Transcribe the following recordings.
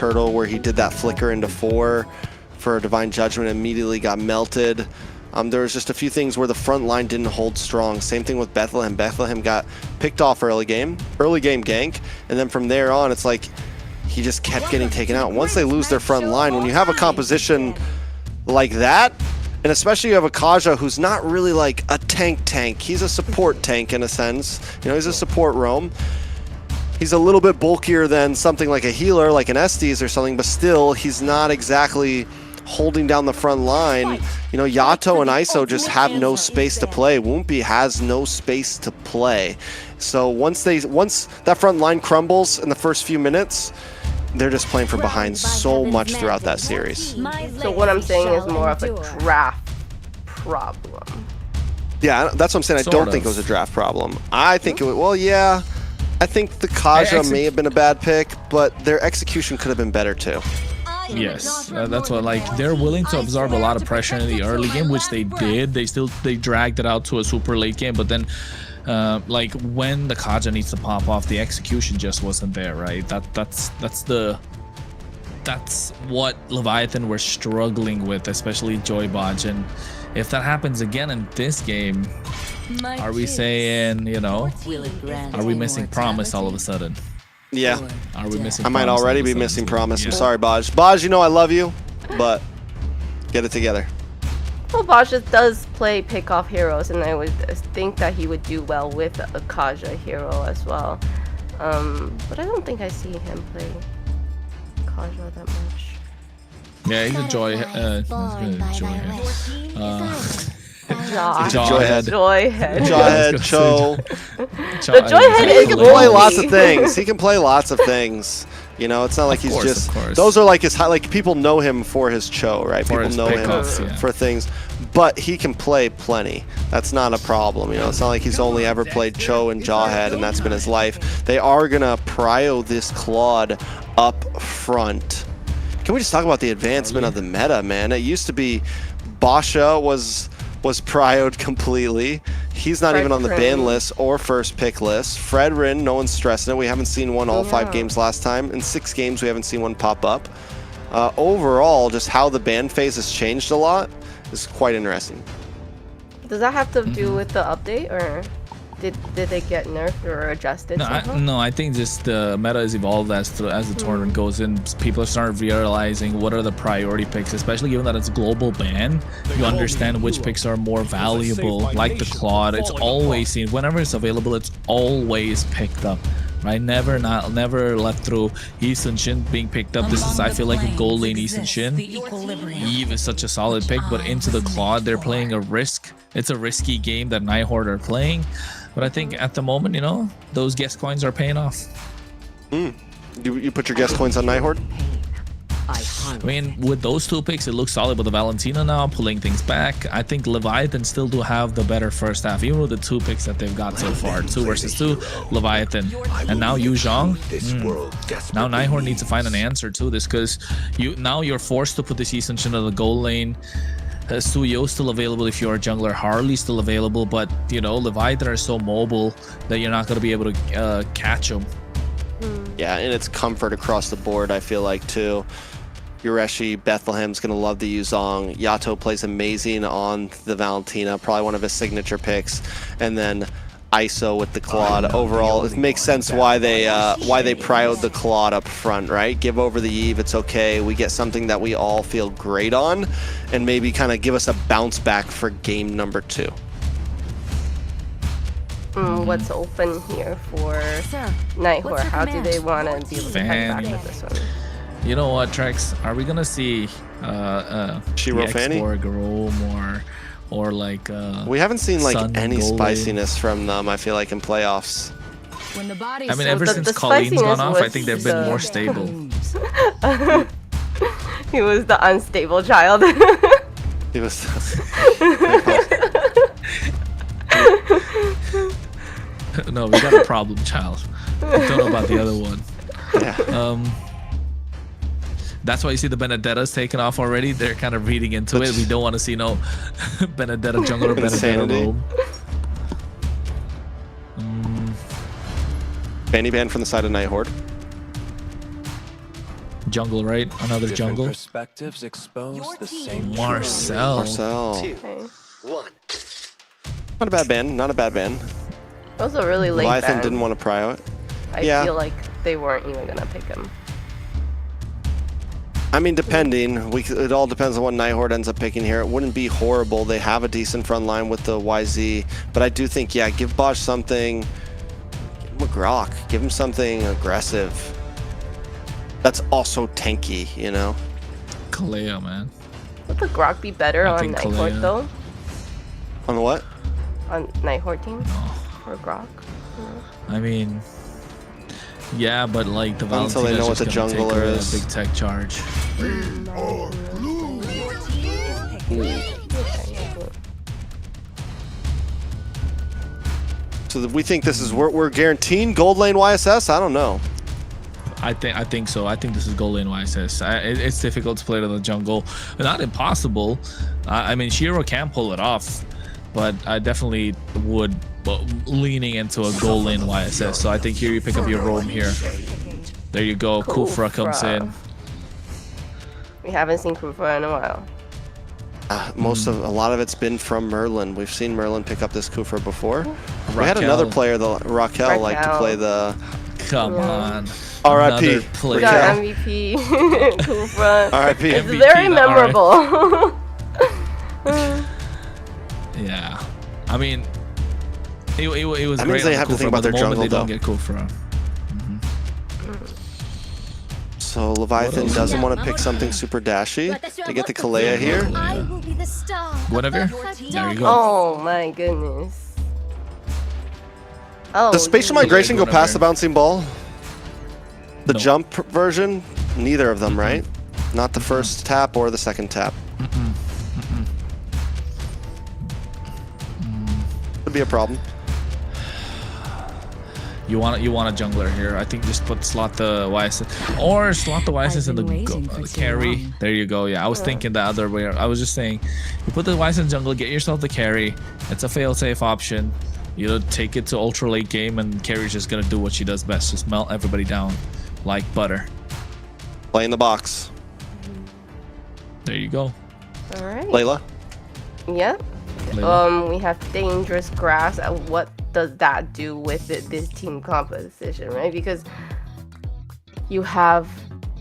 turtle where he did that flicker into 4 for a Divine Judgment, immediately got melted. There was just a few things where the front line didn't hold strong. Same thing with Bethlehem. Bethlehem got picked off early game gank, and then from there on, it's like he just kept getting taken out. Once they lose their front line, when you have a composition like that, and especially you have a Kaja who's not really like a tank. He's a support tank in a sense. You know, he's a support roam. He's a little bit bulkier than something like a healer, like an Estes or something, but still, he's not exactly holding down the front line. You know, Yato and ISO just have no space to play. Woompy has no space to play. So once that front line crumbles in the first few minutes, they're just playing from behind so much throughout that series. So what I'm saying is more of a draft problem. Yeah, that's what I'm saying. I don't think it was a draft problem. I think it was, well, yeah. I think the Kaja may have been a bad pick, but their execution could have been better too. Yes, that's what, like, they're willing to absorb a lot of pressure in the early game, which they did. They dragged it out to a super late game, but then like when the Kaja needs to pop off, the execution just wasn't there, right? That's what Leviathan were struggling with, especially Joybodge. And if that happens again in this game, are we saying, you know, are we missing Promise all of a sudden? Yeah. Are we missing? I might already be missing Promise. Yeah. I'm sorry, Bodge. Bodge, you know I love you, but get it together. Well, Baja does play pick-off heroes, and I would think that he would do well with a Kaja hero as well. But I don't think I see him play Kaja that much. Yeah, he's a Joyhead. Jawhead, Cho. The Joyhead is He can play lots of things. He can play lots of things. You know, it's not like he's just. Those are like his high. Like people know him for his Cho, right? People know him for things, but he can play plenty. That's not a problem. You know, it's not like he's only ever played Cho and Jawhead, and that's been his life. They are gonna prio this Claude up front. Can we just talk about the advancement of the meta, man? It used to be Basha was prioed completely. He's not even on the ban list or first pick list. Fredrin, no one's stressing it. We haven't seen one all 5 games last time. In 6 games, we haven't seen one pop up. Overall, just how the ban phase has changed a lot is quite interesting. Does that have to do with the update, or did they get nerfed or adjusted? No, I think just the meta has evolved as the tournament goes in. People start realizing what are the priority picks, especially given that it's global ban. You understand which picks are more valuable, like the Claude. It's always seen whenever it's available. It's always picked up, right? Never left through. Yi Sun-shin being picked up. This is, I feel like, a gold lane Yi Sun-shin. Eve is such a solid pick, but into the Claude, they're playing a risk. It's a risky game that Horde are playing. But I think at the moment, you know, those guest coins are paying off. You put your guest coins on Horde? I mean, with those 2 picks, it looks solid. With the Valentina now pulling things back, I think Leviathan still do have the better first half, even with the 2 picks that they've got so far. 2 versus 2, Leviathan. And now Yu Zhang. Now Horde needs to find an answer to this, because you're forced to put this Yi Sun-shin in the goal lane. Suyo still available if you're a jungler. Harley still available, but you know, Leviathan are so mobile that you're not going to be able to catch them. Yeah, and it's comfort across the board, I feel like, too. Yureshi, Bethlehem's going to love the Yuzong. Yato plays amazing on the Valentina, probably one of his signature picks. And then ISO with the Claude. Overall, it makes sense why they prioed the Claude up front, right? Give over the Eve, it's okay. We get something that we all feel great on, and maybe kind of give us a bounce back for game number 2. What's open here for Horde? How do they want to be able to come back with this one? You know what, Trex? Are we gonna see Shiro Fanny grow more? Or like we haven't seen like any spiciness from them, I feel like, in playoffs. I mean, ever since Colleen's gone off, I think they've been more stable. He was the unstable child. He was. No, we got a problem child. I don't know about the other one. Yeah. That's why you see the Benedettas taken off already. They're kind of reading into it. We don't want to see no Benedetta jungler, Benedetta roam. Fanny ban from the side of Horde. Jungle, right? Another jungle. Perspectives expose the same Marcel. Marcel. Okay. Not a bad ban. Not a bad ban. That was a really late Leviathan ban. didn't want to prio it. I Yeah. feel like they weren't even gonna pick him. I mean, depending. It all depends on what Night Horde ends up picking here. It wouldn't be horrible. They have a decent front line with the YZ. But I do think, yeah, give Bosch something. Give him a Grok. Give him something aggressive. That's also tanky, you know? Kaleo, man. Would the Grok be better I on think Night Horde Kalea. though? On what? On Night Horde team? No. Or Grok? I mean, yeah, but like the Until they Valentina's know what just the gonna take jungler away is. a big tech charge. So we think this is we're guaranteeing gold lane YSS? I don't know. I think so. I think this is gold lane YSS. It's difficult to play to the jungle. Not impossible. I mean, Shiro can pull it off, but I definitely would leaning into a gold lane YSS. So I think here you pick up your roam here. There you go. Kufra comes in. We haven't seen Kufra in a while. A lot of it's been from Merlin. We've seen Merlin pick up this Kufra before. We had Raquel. another player, Raquel, like to Raquel. play the Come on. R.I.P. Another We player. got MVP Kufra. R.I.P. It's MVP very to memorable. Yeah. I mean, it was That great. means they on have to Kufra, think but about their the moment jungle, they don't though. get Kufra. So Leviathan doesn't want to pick something super dashy to get the Kalea here. I will be the star. Whatever. There you go. Oh my goodness. Oh. Does spatial you- migration go past the bouncing ball? The No. jump version? Neither of them, right? Not the first tap or the second tap. Could be a problem. You want a jungler here. I think just slot the YSS or slot the YSS in the carry. There you go. Yeah, I was thinking the other way. I was just saying, you put the YSS in jungle, get yourself the carry. It's a fail-safe option. You know, take it to ultra late game, and carry's just gonna do what she does best, just melt everybody down like butter. Play in the box. There you go. All right. Layla? Yep. Layla. We have dangerous grass. What does that do with this team composition, right? Because you have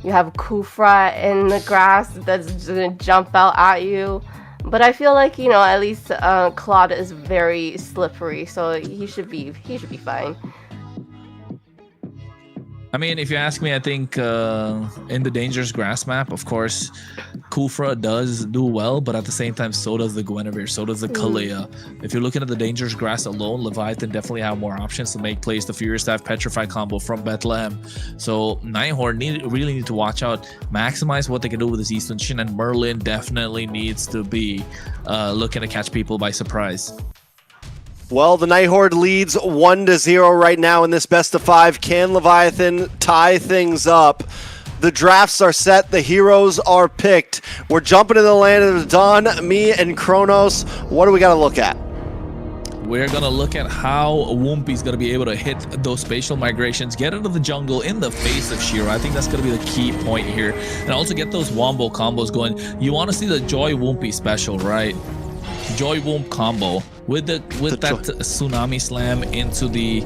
Kufra in the grass that's just gonna jump out at you. But I feel like, you know, at least Claude is very slippery, so he should be fine. I mean, if you ask me, I think in the dangerous grass map, of course, Kufra does do well, but at the same time, so does the Guinevere, so does the Kalea. If you're looking at the dangerous grass alone, Leviathan definitely have more options to make plays. The Furious Staff Petrify combo from Bethlehem. So Night Horde really need to watch out, maximize what they can do with this Eastern Shin, and Merlin definitely needs to be looking to catch people by surprise. Well, the Night Horde leads 1-0 right now in this best of 5. Can Leviathan tie things up? The drafts are set. The heroes are picked. We're jumping to the land of the dawn. Me and Kronos. What do we got to look at? We're going to look at how Woompy's going to be able to hit those spatial migrations, get into the jungle in the face of Shiro. I think that's going to be the key point here. And also get those wombo combos going. You want to see the Joy Woompy special, right? Joy Womp combo with that tsunami slam into the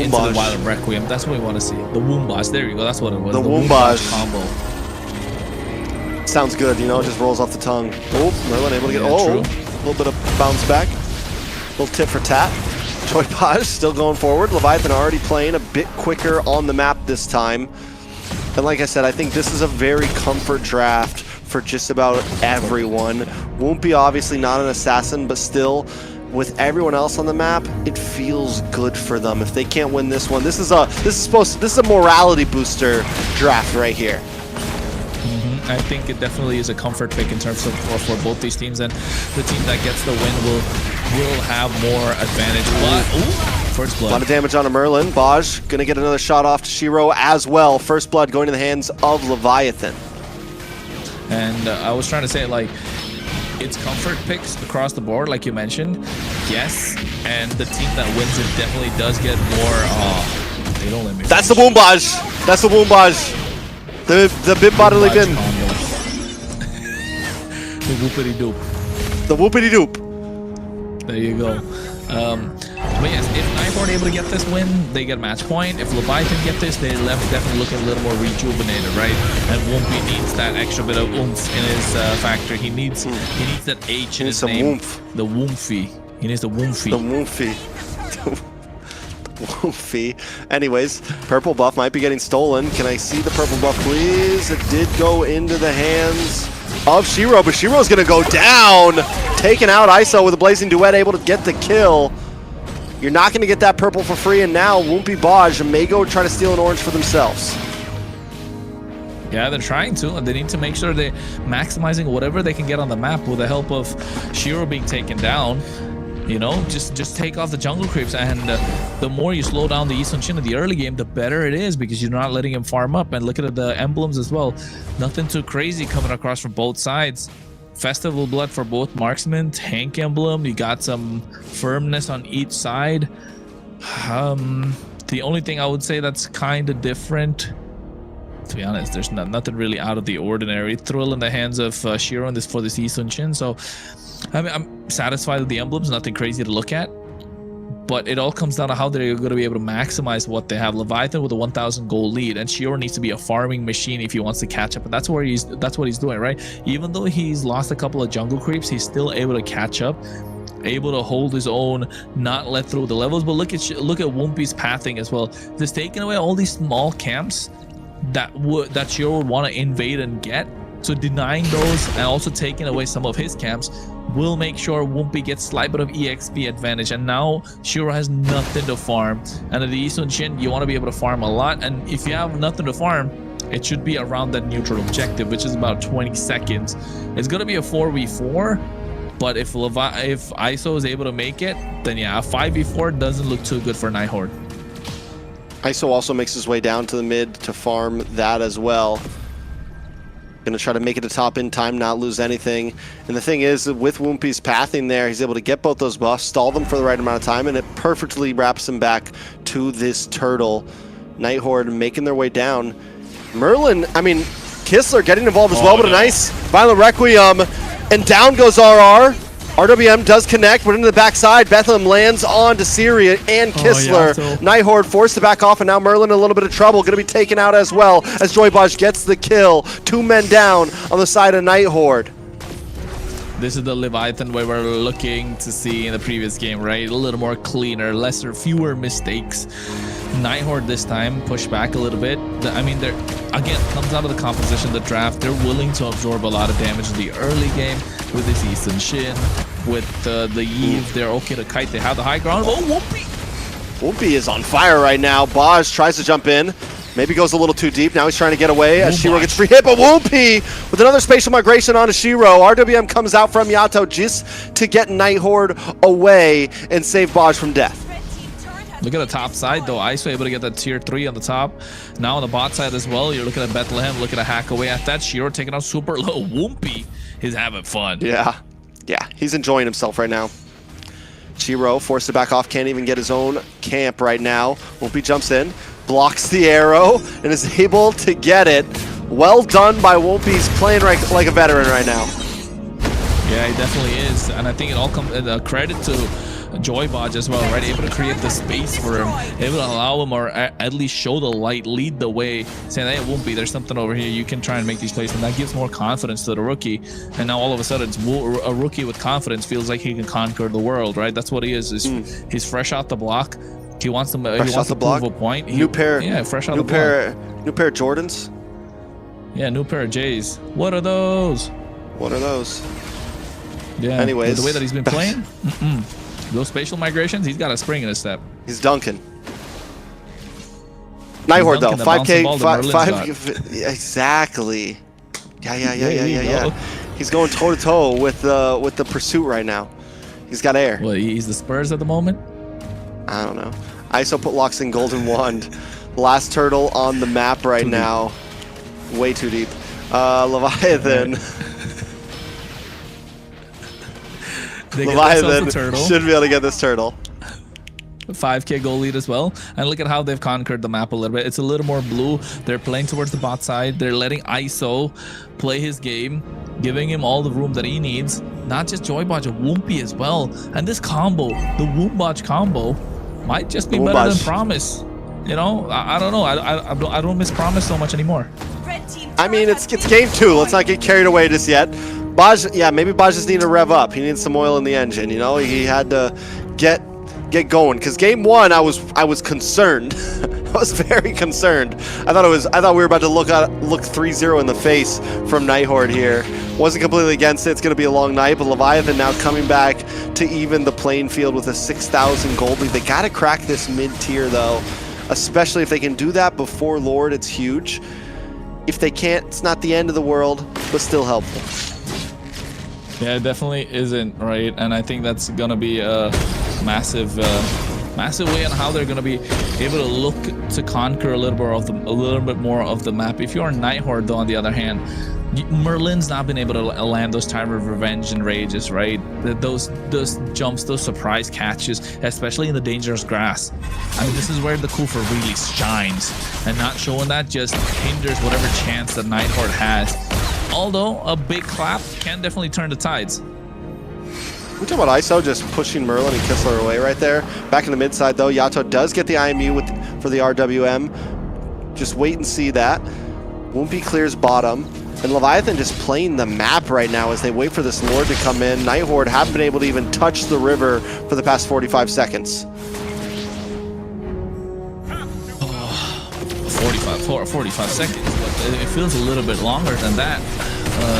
Wild Requiem. That's what we want to see. The Wombash. There you go. That's what it was. The Wombash combo. Sounds good, you know, it just rolls off the tongue. Oh, Merlin able to get, Yeah, true. a little bit of bounce back. Little tip for tat. Joy Paj still going forward. Leviathan already playing a bit quicker on the map this time. And like I said, I think this is a very comfort draft for just about everyone. Woompy obviously not an assassin, but still, with everyone else on the map, it feels good for them. If they can't win this one, this is a morality booster draft right here. I think it definitely is a comfort pick in terms of for both these teams, and the team that gets the win will have more advantage. But first blood. A lot of damage on a Merlin. Baj gonna get another shot off to Shiro as well. First blood going to the hands of Leviathan. And I was trying to say, like, it's comfort picks across the board, like you mentioned. Yes, and the team that wins it definitely does get more. They don't let me. That's the Woombaj. That's the Woombaj. The bib bodily bin. The whoopity doop. The whoopity doop. There you go. But yes, if Nighthorde able to get this win, they get match point. If Leviathan get this, they left definitely looking a little more rejuvenated, right? And Wumpy needs that extra bit of oomph in his factor. He needs that H in his name. Woomph. The Woomphy. He needs the Woomphy. The Woomphy. Woofy. Anyways, purple buff might be getting stolen. Can I see the purple buff, please? It did go into the hands of Shiro, but Shiro's gonna go down. Taking out ISO with a Blazing Duet, able to get the kill. You're not gonna get that purple for free, and now Wumpy Baj may go try to steal an orange for themselves. Yeah, they're trying to, and they need to make sure they're maximizing whatever they can get on the map with the help of Shiro being taken down. You know, just take off the jungle creeps, and the more you slow down the Eastern Shin in the early game, the better it is, because you're not letting him farm up. And look at the emblems as well. Nothing too crazy coming across from both sides. Festival Blood for both marksmen, tank emblem. You got some firmness on each side. The only thing I would say that's kind of different, to be honest, there's nothing really out of the ordinary. Thrill in the hands of Shiro for this Eastern Shin. So I mean, I'm satisfied with the emblems, nothing crazy to look at, but it all comes down to how they're going to be able to maximize what they have. Leviathan with a 1,000 gold lead, and Shiro needs to be a farming machine if he wants to catch up, and that's what he's doing, right? Even though he's lost a couple of jungle creeps, he's still able to catch up, able to hold his own, not let through the levels. But look at Wumpy's pathing as well. Just taking away all these small camps that Shiro would want to invade and get. So denying those and also taking away some of his camps will make sure Wumpy gets slight bit of EXP advantage, and now Shiro has nothing to farm. And at the Eastern Shin, you want to be able to farm a lot, and if you have nothing to farm, it should be around that neutral objective, which is about 20 seconds. It's going to be a 4v4, but if ISO is able to make it, then yeah, a 5v4 doesn't look too good for Nighthorde. ISO also makes his way down to the mid to farm that as well. Gonna try to make it to top in time, not lose anything. And the thing is, with Wumpy's pathing there, he's able to get both those buffs, stall them for the right amount of time, and it perfectly wraps him back to this turtle. Nighthorde making their way down. Merlin, I mean, Kistler getting involved as well, but a nice Violent Requiem, and down goes RR. RWM does connect, but into the backside, Bethlehem lands on to Syria and Kistler. Nighthorde forced to back off, and now Merlin in a little bit of trouble. Going to be taken out as well as Joybaj gets the kill. 2 men down on the side of Nighthorde. This is the Leviathan way we're looking to see in the previous game, right? A little more cleaner, fewer mistakes. Nighthorde this time pushed back a little bit. I mean, they're again comes out of the composition of the draft. They're willing to absorb a lot of damage in the early game with this Eastern Shin, with the Eve. They're okay to kite. They have the high ground. Oh, Wumpy! Wumpy is on fire right now. Baj tries to jump in. Maybe goes a little too deep. Now he's trying to get away as Shiro gets free hit, but Wumpy with another spatial migration onto Shiro. RWM comes out from Yato just to get Nighthorde away and save Baj from death. Look at the top side though. ISO able to get that tier 3 on the top. Now on the bot side as well, you're looking at Bethlehem, looking at hack away at that. Shiro taking out super low. Wumpy is having fun. Yeah, he's enjoying himself right now. Shiro forced to back off, can't even get his own camp right now. Wumpy jumps in, blocks the arrow, and is able to get it. Well done by Wumpy. He's playing like a veteran right now. Yeah, he definitely is. And I think it all comes credit to Joybaj as well, right? Able to create the space for him, able to allow him, or at least show the light, lead the way, saying, hey, Wumpy, there's something over here, you can try and make these plays, and that gives more confidence to the rookie. And now all of a sudden, it's a rookie with confidence feels like he can conquer the world, right? That's what he is. He's fresh out the block. He wants to prove a point. New pair, yeah, fresh out new the pair, block. new pair of Jordans. Yeah, new pair of J's. What are those? What are those? Yeah. Anyways, the way that he's been playing. Those spatial migrations, he's got a spring in his step. He's dunking. Nighthorde though, 5K, 5 exactly. Yeah. He's going toe to toe with the pursuit right now. He's got air. Well, he's the Spurs at the moment. I don't know. ISO put locks in Golden Wand. Last turtle on the map right now. Way too deep. Leviathan. Leviathan should be able to get this turtle. 5k goal lead as well. And look at how they've conquered the map a little bit. It's a little more blue. They're playing towards the bot side. They're letting ISO play his game, giving him all the room that he needs. Not just Joybotch, but Woompy as well. And this combo, the Woombotch combo, might just be better than Promise. You know, I don't know. I don't miss Promise so much anymore. I mean, it's game 2. Let's not get carried away just yet. Baj, yeah, maybe Baj just needed to rev up. He needs some oil in the engine. You know, he had to get going. Because game 1, I was concerned. I was very concerned. I thought we were about to look 3-0 in the face from Night Horde here. Wasn't completely against it. It's going to be a long night, but Leviathan now coming back to even the playing field with a 6,000 gold lead. They got to crack this mid-tier though, especially if they can do that before Lord. It's huge. If they can't, it's not the end of the world, but still helpful. Yeah, it definitely isn't, right? And I think that's going to be a massive way on how they're going to be able to look to conquer a little bit more of the map. If you're Night Horde, though, on the other hand, Merlin's not been able to land those time of revenge and rages, right? Those jumps, those surprise catches, especially in the dangerous grass. I mean, this is where the Kufa really shines, and not showing that just hinders whatever chance that Night Horde has. Although a big clap can definitely turn the tides. We talk about ISO just pushing Merlin and Kistler away right there. Back in the mid side though, Yato does get the IMU for the RWM. Just wait and see that. Woompy clears bottom. And Leviathan just playing the map right now as they wait for this Lord to come in. Night Horde haven't been able to even touch the river for the past 45 seconds. 45 seconds. It feels a little bit longer than that.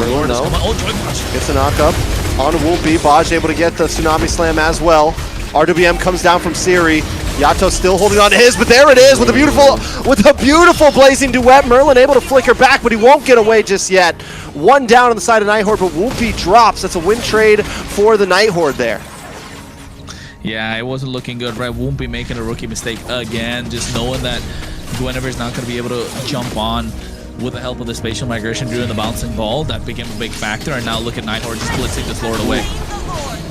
Lord no. Oh, Joybotch Gets a knockup on Woompy. Baj able to get the Tsunami Slam as well. RWM comes down from Siri. Yato still holding on to his, but there it is with a beautiful blazing duet. Merlin able to flicker back, but he won't get away just yet. One down on the side of Night Horde, but Woompy drops. That's a win trade for the Night Horde there. Yeah, it wasn't looking good, right? Woompy making a rookie mistake again, just knowing that Guinevere's not going to be able to jump on with the help of the spatial migration during the bouncing ball. That became a big factor, and now look at Night Horde just blitzing this Lord away.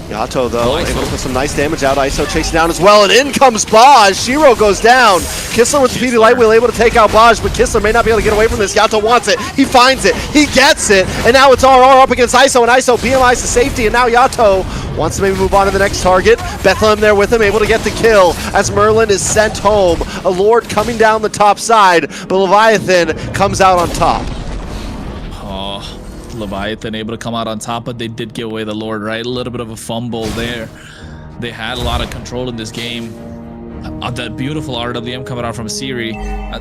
Yato though, able to put some nice damage out. ISO chasing down as well, and in comes Baj. Shiro goes down. Kistler with the speedy light wheel able to take out Baj, but Kistler may not be able to get away from this. Yato wants it, he finds it, he gets it, and now it's RR up against ISO, and ISO BMI's to safety, and now Yato wants to maybe move on to the next target. Bethlehem there with him, able to get the kill as Merlin is sent home. A Lord coming down the top side, but Leviathan comes out on top. Leviathan able to come out on top, but they did give away the Lord, right? A little bit of a fumble there. They had a lot of control in this game. That beautiful RWM coming out from Siri. A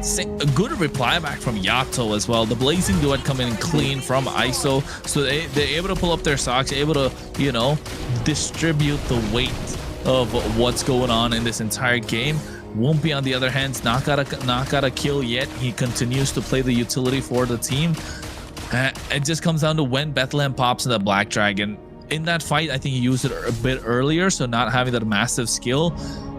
good reply back from Yato as well. The blazing duet coming in clean from ISO, so they're able to pull up their socks, able to, you know, distribute the weight of what's going on in this entire game. Woompy, on the other hand, not got a kill yet. He continues to play the utility for the team. It just comes down to when Bethlehem pops in the Black Dragon. In that fight, I think he used it a bit earlier, so not having that massive skill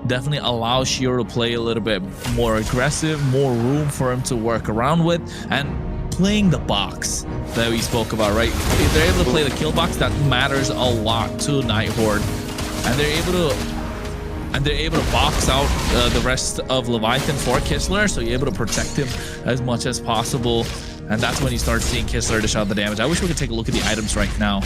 definitely allows Shiro to play a little bit more aggressive, more room for him to work around with, and playing the box that we spoke about, right? If they're able to play the kill box, that matters a lot to Night Horde, and they're able to box out the rest of Leviathan for Kistler, so you're able to protect him as much as possible. And that's when you start seeing Kistler dish out the damage. I wish we could take a look at the items right now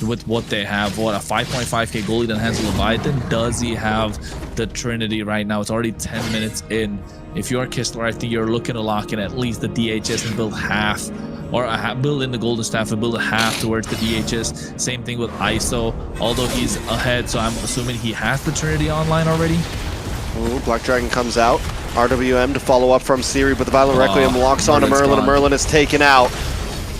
with what they have. What, a 5.5k goalie that has Leviathan? Does he have the Trinity right now? It's already 10 minutes in. If you're Kistler, I think you're looking to lock in at least the DHS and build half, or build in the Golden Staff and build a half towards the DHS. Same thing with ISO, although he's ahead, so I'm assuming he has the Trinity online already. Ooh, Black Dragon comes out. RWM to follow up from Siri, but the Violent Requiem locks on to Merlin, and Merlin is taken out.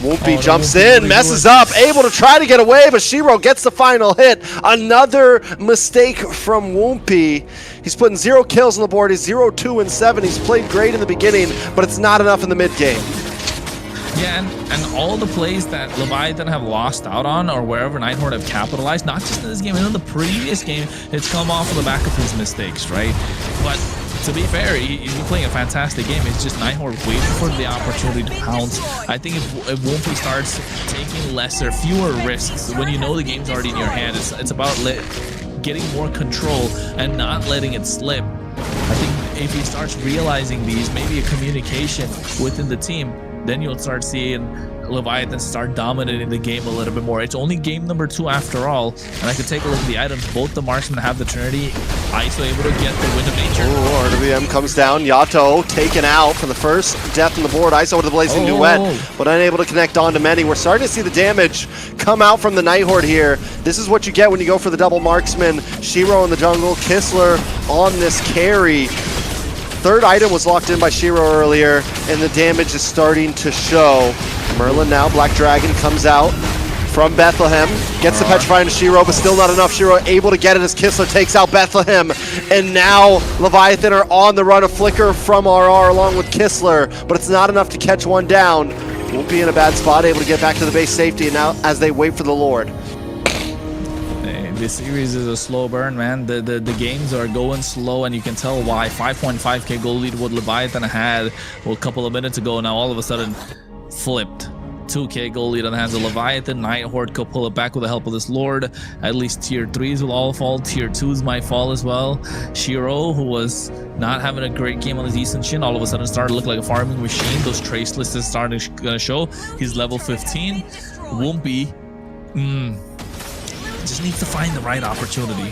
Woompy jumps in, messes up, able to try to get away, but Shiro gets the final hit. Another mistake from Woompy. He's putting 0 kills on the board. He's 0-2-7. He's played great in the beginning, but it's not enough in the mid game. Yeah, and all the plays that Leviathan have lost out on, or wherever Night Horde have capitalized, not just in this game, in the previous game, it's come off of the back of his mistakes, right? But to be fair, he's playing a fantastic game. It's just Night Horde waiting for the opportunity to pounce. I think if Woompy starts taking fewer risks, when you know the game's already in your hand, it's about getting more control and not letting it slip. I think if he starts realizing these, maybe a communication within the team, then you'll start seeing Leviathan start dominating the game a little bit more. It's only game number 2 after all, and I could take a look at the items. Both the marksmen have the Trinity. ISO able to get the Wind of Nature. Ooh, RWM comes down. Yato taken out for the first death on the board. ISO with the Blazing Duet, but unable to connect on to many. We're starting to see the damage come out from the Night Horde here. This is what you get when you go for the double marksman. Shiro in the jungle, Kistler on this carry. Third item was locked in by Shiro earlier, and the damage is starting to show. Merlin now, Black Dragon comes out from Bethlehem, gets the Petrify into Shiro, but still not enough. Shiro able to get it as Kistler takes out Bethlehem, and now Leviathan are on the run. A flicker from RR along with Kistler, but it's not enough to catch one down. Won't be in a bad spot, able to get back to the base safety, and now as they wait for the Lord. This series is a slow burn, man. The games are going slow, and you can tell why. 5.5k goal lead what Leviathan had a couple of minutes ago, now all of a sudden flipped. 2k goal lead on the hands of Leviathan. Night Horde could pull it back with the help of this Lord. At least tier 3s will all fall. Tier 2s might fall as well. Shiro, who was not having a great game on his Eastern Shin, all of a sudden started to look like a farming machine. Those trace lists are starting to show. He's level 15. Wumpy. Just needs to find the right opportunity.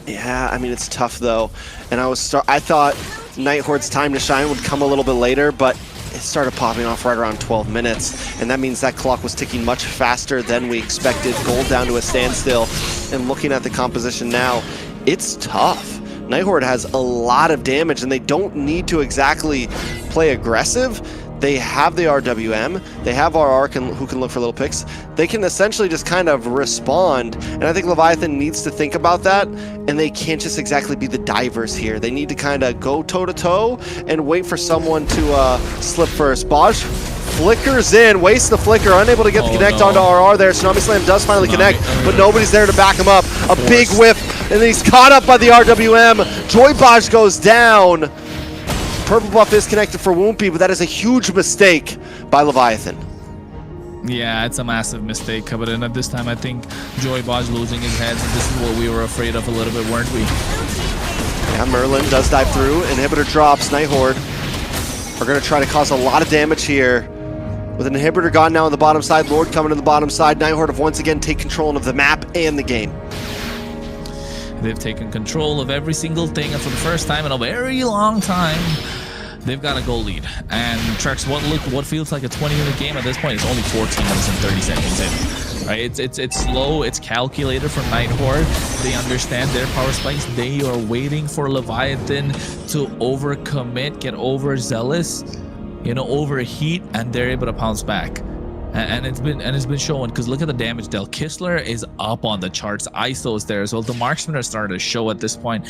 Yeah, I mean, it's tough though. And I thought Night Horde's time to shine would come a little bit later, but it started popping off right around 12 minutes. And that means that clock was ticking much faster than we expected. Gold down to a standstill. And looking at the composition now, it's tough. Night Horde has a lot of damage, and they don't need to exactly play aggressive. They have the RWM, they have RR who can look for little picks. They can essentially just kind of respond, and I think Leviathan needs to think about that, and they can't just exactly be the divers here. They need to kind of go toe-to-toe and wait for someone to slip first. Baj flickers in, wastes the flicker, unable to get the connect onto RR there. Tsunami Slam does finally connect, but nobody's there to back him up. A big whiff, and then he's caught up by the RWM. Joy Baj goes down. Purple buff is connected for Wumpy, but that is a huge mistake by Leviathan. Yeah, it's a massive mistake, but at this time I think Joy Baj losing his head, and this is what we were afraid of a little bit, weren't we? Yeah, Merlin does dive through. Inhibitor drops. Night Horde are going to try to cause a lot of damage here. With an inhibitor gone now on the bottom side, Lord coming to the bottom side, Night Horde have once again taken control of the map and the game. They've taken control of every single thing, and for the first time in a very long time, they've got a goal lead. And Trex, what feels like a 20-minute game at this point is only 14 minutes and 30 seconds in. Right? It's slow, it's calculated from Night Horde. They understand their power spikes. They are waiting for Leviathan to overcommit, get overzealous, overheat, and they're able to pounce back. And it's been shown, because look at the damage dealt. Kistler is up on the charts. ISO is there as well. The marksmen are starting to show at this point.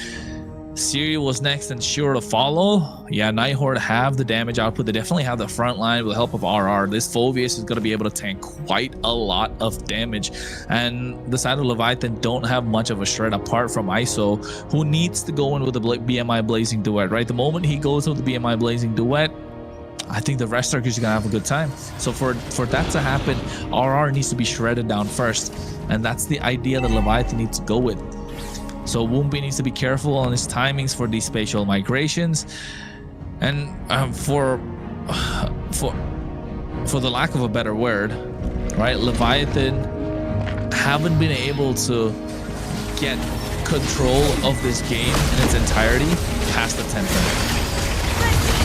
Siri was next and sure to follow. Yeah, Night Horde have the damage output. They definitely have the front line with the help of RR. This Phoveus is going to be able to tank quite a lot of damage. And the side of Leviathan don't have much of a shred apart from ISO, who needs to go in with the BMI Blazing Duet, right? The moment he goes with the BMI Blazing Duet, I think the rest are just gonna have a good time. So for that to happen, RR needs to be shredded down first, and that's the idea that Leviathan needs to go with. So Wumpy needs to be careful on his timings for these spatial migrations, and for the lack of a better word, right? Leviathan haven't been able to get control of this game in its entirety past the 10th minute.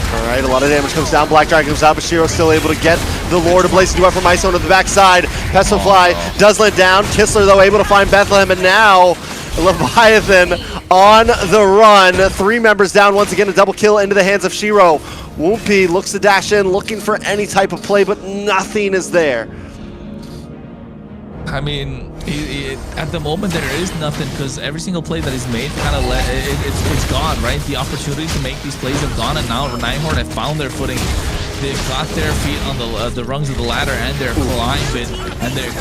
Alright, a lot of damage comes down. Black Dragon comes out, but Shiro's still able to get the Lord of Blazing Duet from ISO to the backside. Pestilfly does let down. Kistler, though, able to find Bethlehem, and now Leviathan on the run. 3 members down once again, a double kill into the hands of Shiro. Wumpy looks to dash in, looking for any type of play, but nothing is there. I mean, at the moment there is nothing, because every single play that he's made kind of it's gone, right? The opportunity to make these plays have gone, and now Night Horde have found their footing. They've got their feet on the rungs of the ladder, and they're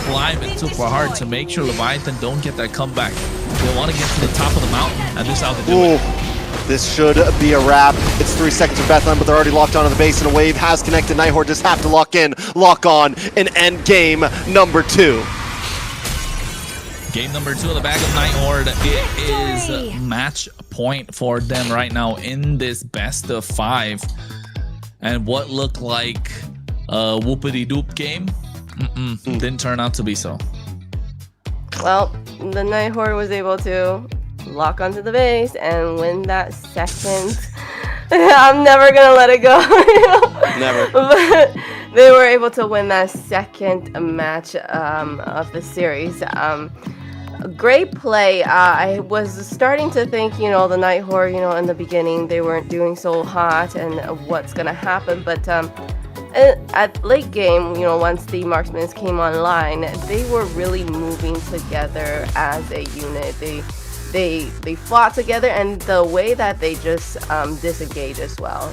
climbing super hard to make sure Leviathan don't get that comeback. They want to get to the top of the mountain, and this is how they do it. This should be a wrap. It's 3 seconds for Bethlehem, but they're already locked onto the base, and a wave has connected. Night Horde just have to lock in, lock on, and end game number 2. Game number 2 of the bag of Night Horde. It is match point for them right now in this best of 5. And what looked like a whoopity-doop game didn't turn out to be so. Well, the Night Horde was able to lock onto the base and win that second. I'm never gonna let it go. Never. But they were able to win that second match of the series. Great play. I was starting to think, the Night Horde, in the beginning they weren't doing so hot and what's gonna happen, but at late game, once the marksmen came online, they were really moving together as a unit. They fought together, and the way that they just disengage as well,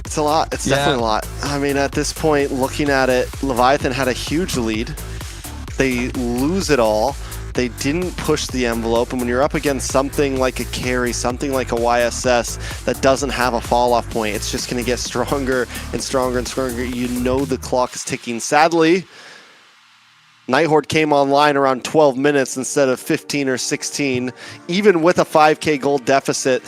It's a lot. It's definitely a lot. I mean, at this point, looking at it, Leviathan had a huge lead. They lose it all. They didn't push the envelope, and when you're up against something like a carry, something like a YSS that doesn't have a fall-off point, it's just going to get stronger and stronger and stronger. You know the clock is ticking. Sadly, Night Horde came online around 12 minutes instead of 15 or 16. Even with a 5k gold deficit,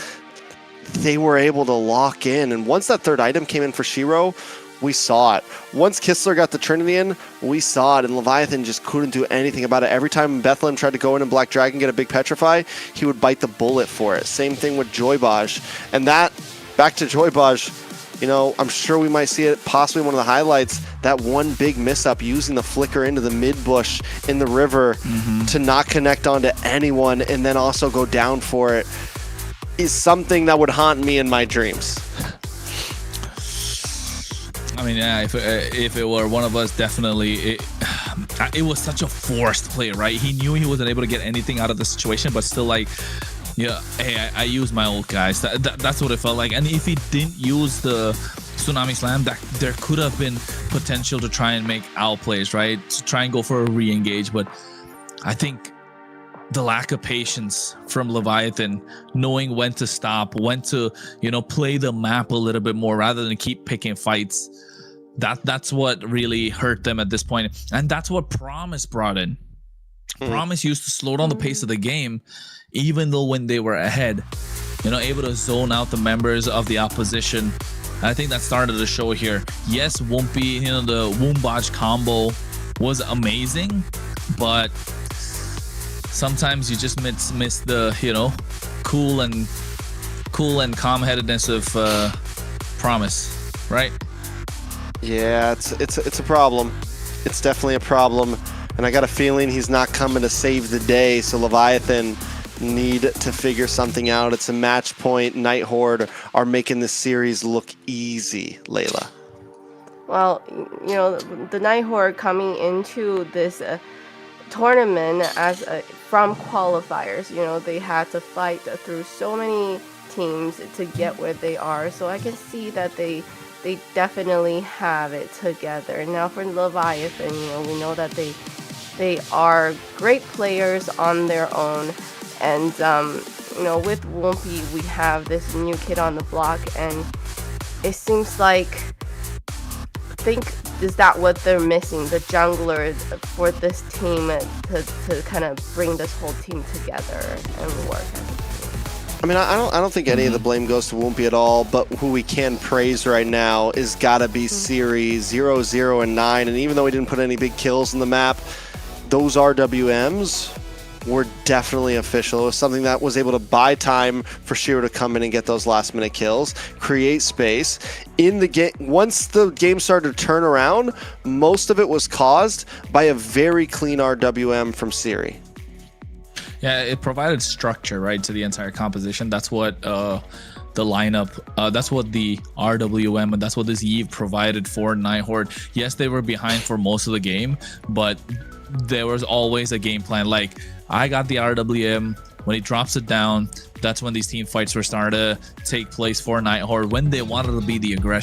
they were able to lock in. And once that third item came in for Shiro, we saw it. Once Kistler got the Trinity in, we saw it, and Leviathan just couldn't do anything about it. Every time Bethlehem tried to go in and Black Dragon get a big Petrify, he would bite the bullet for it. Same thing with Joybaj. And that, back to Joybaj, I'm sure we might see it, possibly one of the highlights, that one big miss-up using the flicker into the mid-bush in the river to not connect onto anyone and then also go down for it is something that would haunt me in my dreams. I mean, yeah, if it were one of us, definitely. It was such a forced play, right? He knew he wasn't able to get anything out of the situation, but still, like, yeah, hey, I used my ult, guys. That's what it felt like. And if he didn't use the Tsunami Slam, there could have been potential to try and make outplays, right? To try and go for a re-engage. But I think the lack of patience from Leviathan, knowing when to stop, when to, play the map a little bit more rather than keep picking fights. That's what really hurt them at this point. And that's what Promise brought in. Promise used to slow down the pace of the game, even though when they were ahead, able to zone out the members of the opposition. I think that started the show here. Yes, Wumpy, the Woombaj combo was amazing, but sometimes you just miss the, cool and calm-headedness of Promise, right? Yeah, it's a problem. It's definitely a problem, and I got a feeling he's not coming to save the day. So Leviathan need to figure something out. It's a match point. Night Horde are making this series look easy, Layla. Well, the Night Horde coming into this tournament from qualifiers, they had to fight through so many teams to get where they are. So I can see that they definitely have it together. Now for Leviathan, we know that they are great players on their own, and with Wumpy we have this new kid on the block, and it seems like, is that what they're missing, the jungler for this team to kind of bring this whole team together and work as a team? I mean, I don't think any of the blame goes to Wumpy at all, but who we can praise right now is gotta be Siri, 0, 0, and 9, and even though he didn't put any big kills in the map, those RWMs were definitely official. It was something that was able to buy time for Shiro to come in and get those last minute kills, create space. In the game, once the game started to turn around, most of it was caused by a very clean RWM from Siri. Yeah, it provided structure, right, to the entire composition. That's what the lineup, that's what the RWM, and that's what this Eve provided for Night Horde. Yes, they were behind for most of the game, but there was always a game plan. Like, I got the RWM. When he drops it down, that's when these team fights were starting to take place for Night Horde, when they wanted to be the aggressor.